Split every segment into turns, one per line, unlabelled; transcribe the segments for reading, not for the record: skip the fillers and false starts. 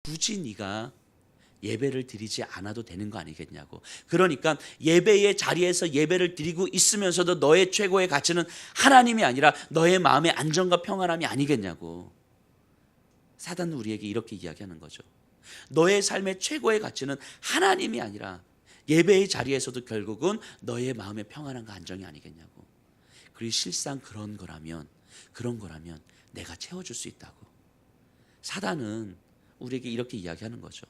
굳이 네가 예배를 드리지 않아도 되는 거 아니겠냐고. 그러니까 예배의 자리에서 예배를 드리고 있으면서도 너의 최고의 가치는 하나님이 아니라 너의 마음의 안정과 평안함이 아니겠냐고. 사단은 우리에게 이렇게 이야기하는 거죠. 너의 삶의 최고의 가치는 하나님이 아니라 예배의 자리에서도 결국은 너의 마음의 평안함과 안정이 아니겠냐고. 그리고 실상 그런 거라면 내가 채워줄 수 있다고. 사단은 우리에게 이렇게 이야기하는 거죠.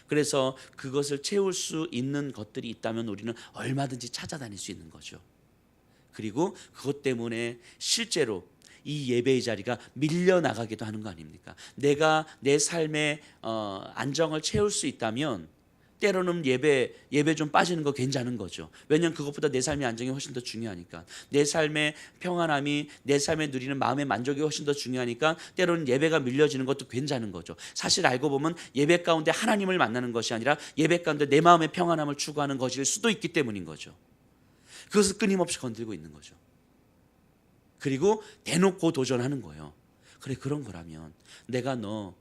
그래서 그것을 채울 수 있는 것들이 있다면 우리는 얼마든지 찾아다닐 수 있는 거죠. 그리고 그것 때문에 실제로 이 예배의 자리가 밀려나가기도 하는 거 아닙니까? 내가 내 삶의 안정을 채울 수 있다면 때로는 예배 좀 빠지는 거 괜찮은 거죠. 왜냐하면 그것보다 내 삶의 안정이 훨씬 더 중요하니까. 내 삶의 평안함이, 내 삶에 누리는 마음의 만족이 훨씬 더 중요하니까 때로는 예배가 밀려지는 것도 괜찮은 거죠. 사실 알고 보면 예배 가운데 하나님을 만나는 것이 아니라 예배 가운데 내 마음의 평안함을 추구하는 것일 수도 있기 때문인 거죠. 그것을 끊임없이 건들고 있는 거죠. 그리고 대놓고 도전하는 거예요. 그래, 그런 거라면 내가 너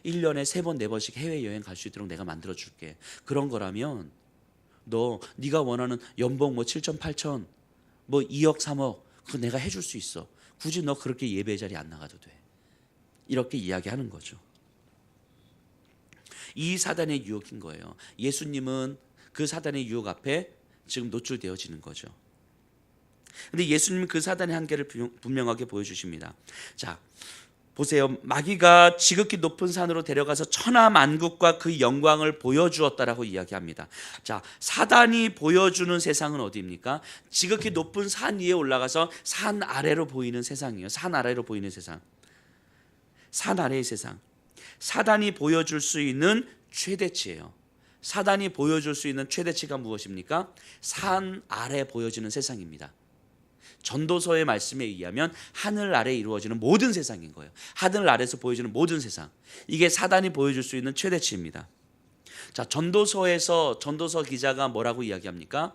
1년에 3번 4번씩 해외여행 갈 수 있도록 내가 만들어 줄게. 그런 거라면 네가 원하는 연봉 7천 8천 2억 3억 그거 내가 해줄 수 있어. 굳이 너 그렇게 예배 자리에 안 나가도 돼. 이렇게 이야기하는 거죠. 이 사단의 유혹인 거예요. 예수님은 그 사단의 유혹 앞에 지금 노출되어지는 거죠. 근데 예수님은 그 사단의 한계를 분명하게 보여주십니다. 자, 보세요. 마귀가 지극히 높은 산으로 데려가서 천하만국과 그 영광을 보여주었다라고 이야기합니다. 자, 사단이 보여주는 세상은 어디입니까? 지극히 높은 산 위에 올라가서 산 아래로 보이는 세상이에요. 산 아래로 보이는 세상. 산 아래의 세상. 사단이 보여줄 수 있는 최대치예요. 사단이 보여줄 수 있는 최대치가 무엇입니까? 산 아래 보여지는 세상입니다. 전도서의 말씀에 의하면 하늘 아래 이루어지는 모든 세상인 거예요. 하늘 아래서 보여지는 모든 세상. 이게 사단이 보여줄 수 있는 최대치입니다. 자, 전도서 기자가 뭐라고 이야기합니까?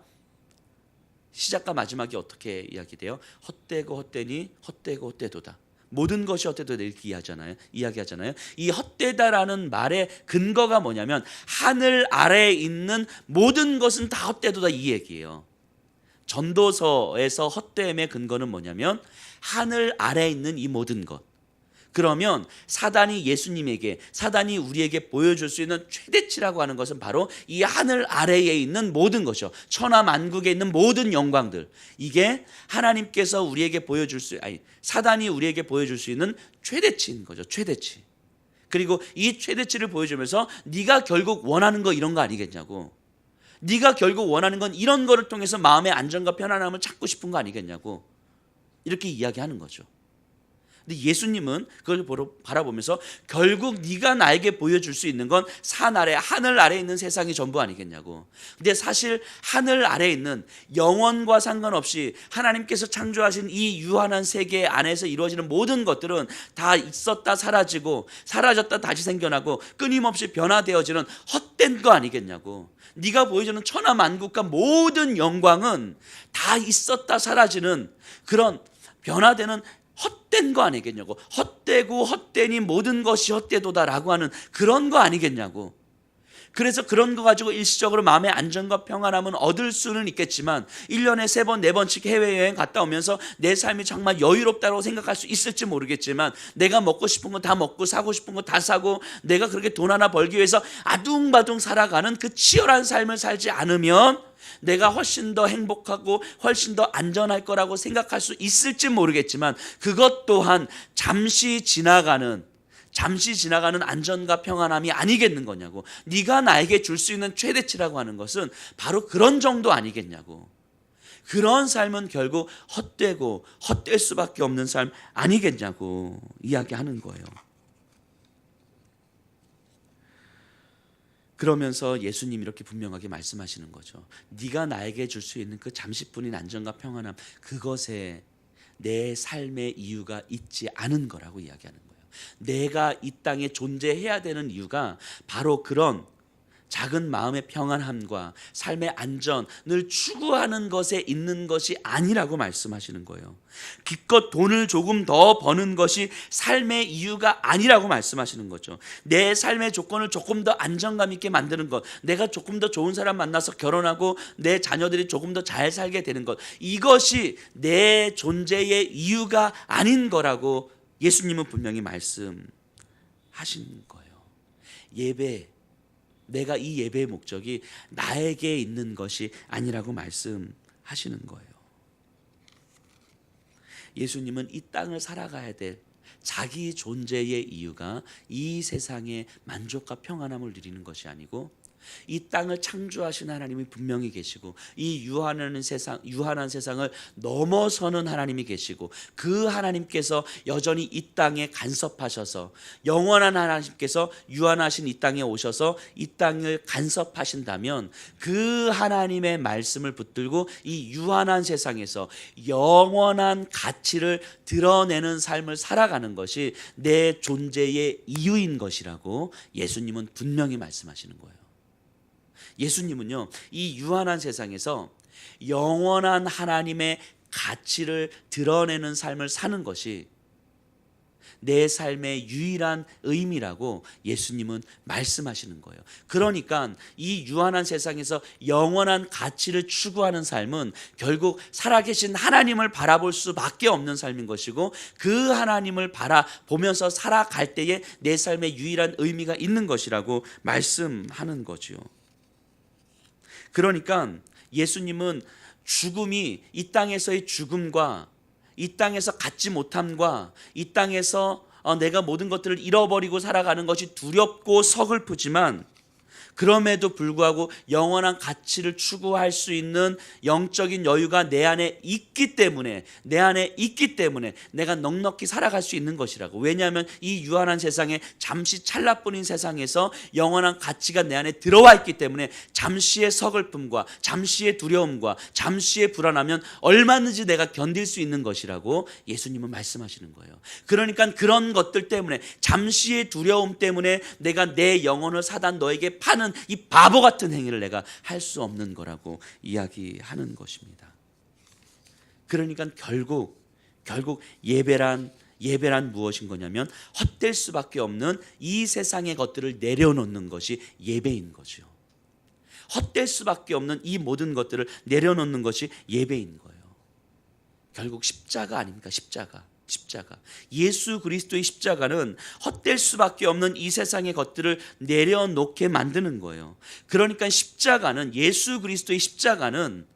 시작과 마지막이 어떻게 이야기돼요? 헛되고 헛되니 헛되고 헛되도다. 모든 것이 헛되도다 이렇게 이야기하잖아요. 이 헛되다라는 말의 근거가 뭐냐면 하늘 아래에 있는 모든 것은 다 헛되도다 이 얘기예요. 전도서에서 헛됨의 근거는 뭐냐면 하늘 아래에 있는 이 모든 것. 그러면 사단이 우리에게 보여줄 수 있는 최대치라고 하는 것은 바로 이 하늘 아래에 있는 모든 것이죠. 천하만국에 있는 모든 영광들. 이게 하나님께서 사단이 우리에게 보여줄 수 있는 최대치인 거죠. 최대치. 그리고 이 최대치를 보여주면서 네가 결국 원하는 거 이런 거 아니겠냐고. 네가 결국 원하는 건 이런 거를 통해서 마음의 안정과 편안함을 찾고 싶은 거 아니겠냐고. 이렇게 이야기하는 거죠. 근데 예수님은 그걸 바라보면서 결국 네가 나에게 보여줄 수 있는 건 산 아래, 하늘 아래에 있는 세상이 전부 아니겠냐고. 근데 사실 하늘 아래에 있는 영원과 상관없이 하나님께서 창조하신 이 유한한 세계 안에서 이루어지는 모든 것들은 다 있었다 사라지고 사라졌다 다시 생겨나고 끊임없이 변화되어지는 헛된 거 아니겠냐고. 네가 보여주는 천하만국과 모든 영광은 다 있었다 사라지는 그런 변화되는 헛된 거 아니겠냐고. 헛되고 헛되니 모든 것이 헛되도다라고 하는 그런 거 아니겠냐고. 그래서 그런 거 가지고 일시적으로 마음의 안정과 평안함은 얻을 수는 있겠지만 1년에 3번 4번씩 해외여행 갔다 오면서 내 삶이 정말 여유롭다고 생각할 수 있을지 모르겠지만 내가 먹고 싶은 거 다 먹고 사고 싶은 거 다 사고 내가 그렇게 돈 하나 벌기 위해서 아둥바둥 살아가는 그 치열한 삶을 살지 않으면 내가 훨씬 더 행복하고 훨씬 더 안전할 거라고 생각할 수 있을지 모르겠지만 그것 또한 잠시 지나가는 안전과 평안함이 아니겠는 거냐고. 네가 나에게 줄 수 있는 최대치라고 하는 것은 바로 그런 정도 아니겠냐고. 그런 삶은 결국 헛되고 헛될 수밖에 없는 삶 아니겠냐고 이야기하는 거예요. 그러면서 예수님 이렇게 분명하게 말씀하시는 거죠. 네가 나에게 줄 수 있는 그 잠시뿐인 안정과 평안함, 그것에 내 삶의 이유가 있지 않은 거라고 이야기하는 거예요. 내가 이 땅에 존재해야 되는 이유가 바로 그런 작은 마음의 평안함과 삶의 안전을 추구하는 것에 있는 것이 아니라고 말씀하시는 거예요. 기껏 돈을 조금 더 버는 것이 삶의 이유가 아니라고 말씀하시는 거죠. 내 삶의 조건을 조금 더 안정감 있게 만드는 것, 내가 조금 더 좋은 사람 만나서 결혼하고 내 자녀들이 조금 더 잘 살게 되는 것, 이것이 내 존재의 이유가 아닌 거라고 예수님은 분명히 말씀하신 거예요. 예배, 내가 이 예배의 목적이 나에게 있는 것이 아니라고 말씀하시는 거예요. 예수님은 이 땅을 살아가야 될 자기 존재의 이유가 이 세상의 만족과 평안함을 누리는 것이 아니고 이 땅을 창조하신 하나님이 분명히 계시고 이 유한한 세상을 넘어서는 하나님이 계시고 그 하나님께서 여전히 이 땅에 간섭하셔서 영원한 하나님께서 유한하신 이 땅에 오셔서 이 땅을 간섭하신다면 그 하나님의 말씀을 붙들고 이 유한한 세상에서 영원한 가치를 드러내는 삶을 살아가는 것이 내 존재의 이유인 것이라고 예수님은 분명히 말씀하시는 거예요. 예수님은요, 이 유한한 세상에서 영원한 하나님의 가치를 드러내는 삶을 사는 것이 내 삶의 유일한 의미라고 예수님은 말씀하시는 거예요. 그러니까 이 유한한 세상에서 영원한 가치를 추구하는 삶은 결국 살아계신 하나님을 바라볼 수밖에 없는 삶인 것이고 그 하나님을 바라보면서 살아갈 때에 내 삶의 유일한 의미가 있는 것이라고 말씀하는 거죠. 그러니까 예수님은 죽음이 이 땅에서의 죽음과 이 땅에서 갖지 못함과 이 땅에서 내가 모든 것들을 잃어버리고 살아가는 것이 두렵고 서글프지만 그럼에도 불구하고 영원한 가치를 추구할 수 있는 영적인 여유가 내 안에 있기 때문에 내가 넉넉히 살아갈 수 있는 것이라고. 왜냐하면 이 유한한 세상에 잠시 찰나뿐인 세상에서 영원한 가치가 내 안에 들어와 있기 때문에 잠시의 서글픔과 잠시의 두려움과 잠시의 불안하면 얼마든지 내가 견딜 수 있는 것이라고 예수님은 말씀하시는 거예요. 그러니까 그런 것들 때문에 잠시의 두려움 때문에 내가 내 영혼을 사단 너에게 파는 이 바보 같은 행위를 내가 할 수 없는 거라고 이야기하는 것입니다. 그러니까 결국 예배란 무엇인 거냐면 헛될 수밖에 없는 이 세상의 것들을 내려놓는 것이 예배인 거죠. 헛될 수밖에 없는 이 모든 것들을 내려놓는 것이 예배인 거예요. 결국 십자가 아닙니까? 십자가. 예수 그리스도의 십자가는 헛될 수밖에 없는 이 세상의 것들을 내려놓게 만드는 거예요. 그러니까 예수 그리스도의 십자가는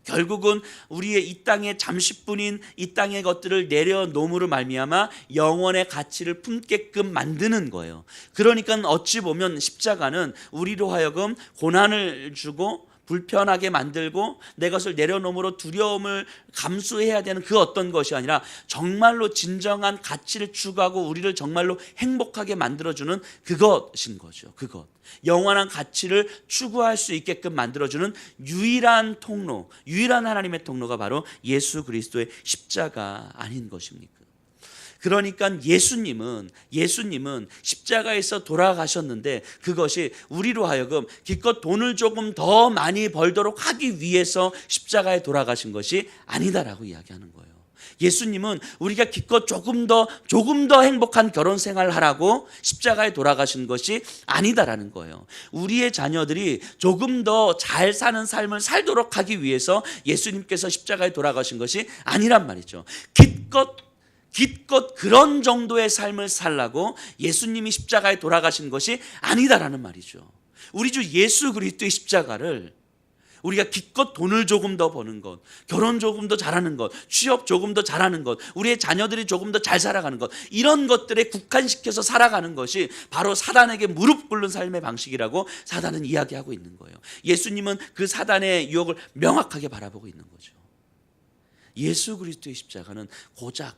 결국은 우리의 이 땅의 잠시뿐인 이 땅의 것들을 내려놓음으로 말미암아 영원의 가치를 품게끔 만드는 거예요. 그러니까 어찌 보면 십자가는 우리로 하여금 고난을 주고 불편하게 만들고 내 것을 내려놓음으로 두려움을 감수해야 되는 그 어떤 것이 아니라 정말로 진정한 가치를 추구하고 우리를 정말로 행복하게 만들어주는 그것인 거죠. 그것. 영원한 가치를 추구할 수 있게끔 만들어주는 유일한 통로, 유일한 하나님의 통로가 바로 예수 그리스도의 십자가 아닌 것입니까? 그러니까 예수님은 십자가에서 돌아가셨는데 그것이 우리로 하여금 기껏 돈을 조금 더 많이 벌도록 하기 위해서 십자가에 돌아가신 것이 아니다라고 이야기하는 거예요. 예수님은 우리가 기껏 조금 더 행복한 결혼 생활을 하라고 십자가에 돌아가신 것이 아니다라는 거예요. 우리의 자녀들이 조금 더 잘 사는 삶을 살도록 하기 위해서 예수님께서 십자가에 돌아가신 것이 아니란 말이죠. 기껏 그런 정도의 삶을 살라고 예수님이 십자가에 돌아가신 것이 아니다라는 말이죠. 우리 주 예수 그리스도의 십자가를 우리가 기껏 돈을 조금 더 버는 것, 결혼 조금 더 잘하는 것, 취업 조금 더 잘하는 것, 우리의 자녀들이 조금 더 잘 살아가는 것, 이런 것들에 국한시켜서 살아가는 것이 바로 사단에게 무릎 꿇는 삶의 방식이라고 사단은 이야기하고 있는 거예요. 예수님은 그 사단의 유혹을 명확하게 바라보고 있는 거죠. 예수 그리스도의 십자가는 고작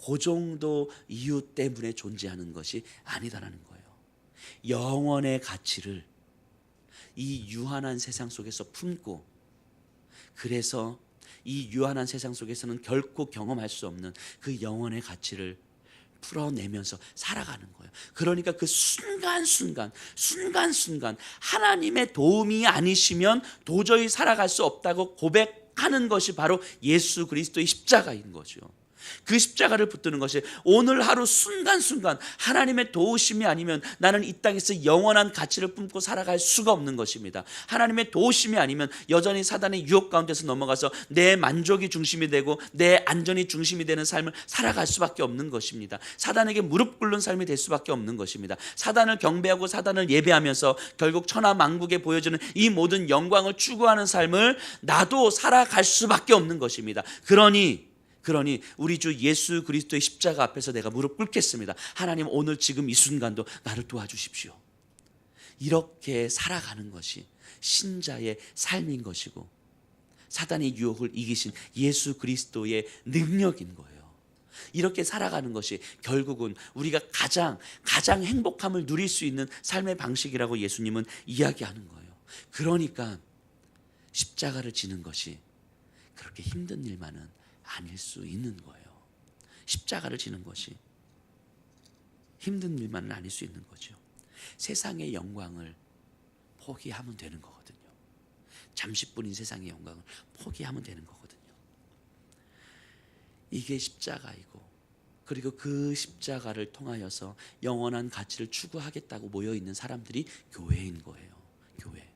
그 정도 이유 때문에 존재하는 것이 아니다라는 거예요. 영원의 가치를 이 유한한 세상 속에서 품고, 그래서 이 유한한 세상 속에서는 결코 경험할 수 없는 그 영원의 가치를 풀어내면서 살아가는 거예요. 그러니까 그 순간순간 하나님의 도움이 아니시면 도저히 살아갈 수 없다고 고백하는 것이 바로 예수 그리스도의 십자가인 거죠. 그 십자가를 붙드는 것이 오늘 하루 순간순간 하나님의 도우심이 아니면 나는 이 땅에서 영원한 가치를 품고 살아갈 수가 없는 것입니다. 하나님의 도우심이 아니면 여전히 사단의 유혹 가운데서 넘어가서 내 만족이 중심이 되고 내 안전이 중심이 되는 삶을 살아갈 수밖에 없는 것입니다. 사단에게 무릎 꿇는 삶이 될 수밖에 없는 것입니다. 사단을 경배하고 사단을 예배하면서 결국 천하만국에 보여주는 이 모든 영광을 추구하는 삶을 나도 살아갈 수밖에 없는 것입니다. 그러니 우리 주 예수 그리스도의 십자가 앞에서 내가 무릎 꿇겠습니다. 하나님, 오늘 지금 이 순간도 나를 도와주십시오. 이렇게 살아가는 것이 신자의 삶인 것이고 사단의 유혹을 이기신 예수 그리스도의 능력인 거예요. 이렇게 살아가는 것이 결국은 우리가 가장 행복함을 누릴 수 있는 삶의 방식이라고 예수님은 이야기하는 거예요. 그러니까 십자가를 지는 것이 그렇게 힘든 일만은 아닐 수 있는 거예요. 십자가를 지는 것이 힘든 일만은 아닐 수 있는 거죠. 세상의 영광을 포기하면 되는 거거든요. 잠시뿐인 세상의 영광을 포기하면 되는 거거든요. 이게 십자가이고, 그리고 그 십자가를 통하여서 영원한 가치를 추구하겠다고 모여있는 사람들이 교회인 거예요. 교회.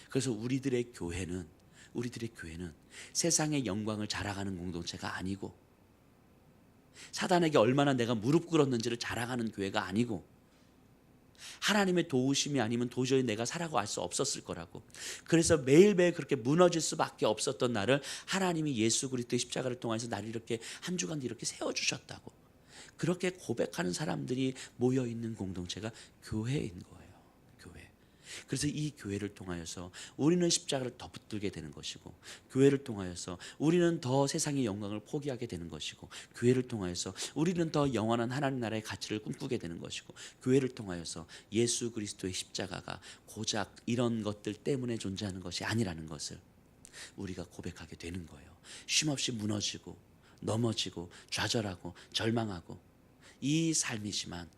그래서 우리들의 교회는 세상의 영광을 자랑하는 공동체가 아니고, 사단에게 얼마나 내가 무릎 꿇었는지를 자랑하는 교회가 아니고, 하나님의 도우심이 아니면 도저히 내가 살아갈 수 없었을 거라고. 그래서 매일매일 그렇게 무너질 수밖에 없었던 나를 하나님이 예수 그리스도의 십자가를 통해서 나를 이렇게 한 주간 이렇게 세워주셨다고, 그렇게 고백하는 사람들이 모여있는 공동체가 교회인 거예요. 교회. 그래서 이 교회를 통하여서 우리는 십자가를 더 붙들게 되는 것이고, 교회를 통하여서 우리는 더 세상의 영광을 포기하게 되는 것이고, 교회를 통하여서 우리는 더 영원한 하나님 나라의 가치를 꿈꾸게 되는 것이고, 교회를 통하여서 예수 그리스도의 십자가가 고작 이런 것들 때문에 존재하는 것이 아니라는 것을 우리가 고백하게 되는 거예요. 쉼없이 무너지고 넘어지고 좌절하고 절망하고 이 삶이지만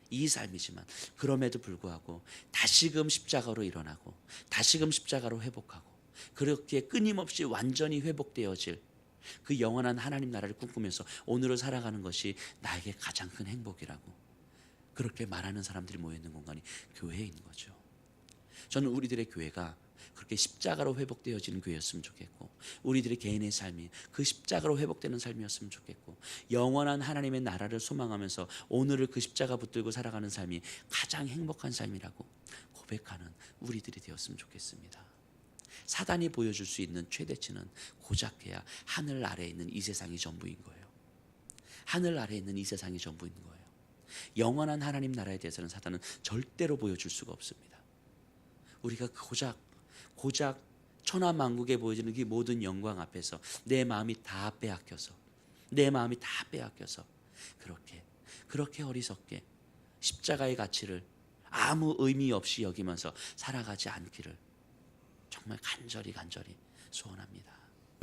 그럼에도 불구하고 다시금 십자가로 일어나고 다시금 십자가로 회복하고, 그렇게 끊임없이 완전히 회복되어질 그 영원한 하나님 나라를 꿈꾸면서 오늘을 살아가는 것이 나에게 가장 큰 행복이라고 그렇게 말하는 사람들이 모여있는 공간이 교회인 거죠. 저는 우리들의 교회가 그렇게 십자가로 회복되어지는 교회였으면 좋겠고, 우리들의 개인의 삶이 그 십자가로 회복되는 삶이었으면 좋겠고, 영원한 하나님의 나라를 소망하면서 오늘을 그 십자가 붙들고 살아가는 삶이 가장 행복한 삶이라고 고백하는 우리들이 되었으면 좋겠습니다. 사단이 보여줄 수 있는 최대치는 고작해야 하늘 아래에 있는 이 세상이 전부인 거예요. 하늘 아래에 있는 이 세상이 전부인 거예요. 영원한 하나님 나라에 대해서는 사단은 절대로 보여줄 수가 없습니다. 우리가 고작 천하만국에 보여지는 그 모든 영광 앞에서 내 마음이 다 빼앗겨서 그렇게 어리석게 십자가의 가치를 아무 의미 없이 여기면서 살아가지 않기를 정말 간절히 소원합니다.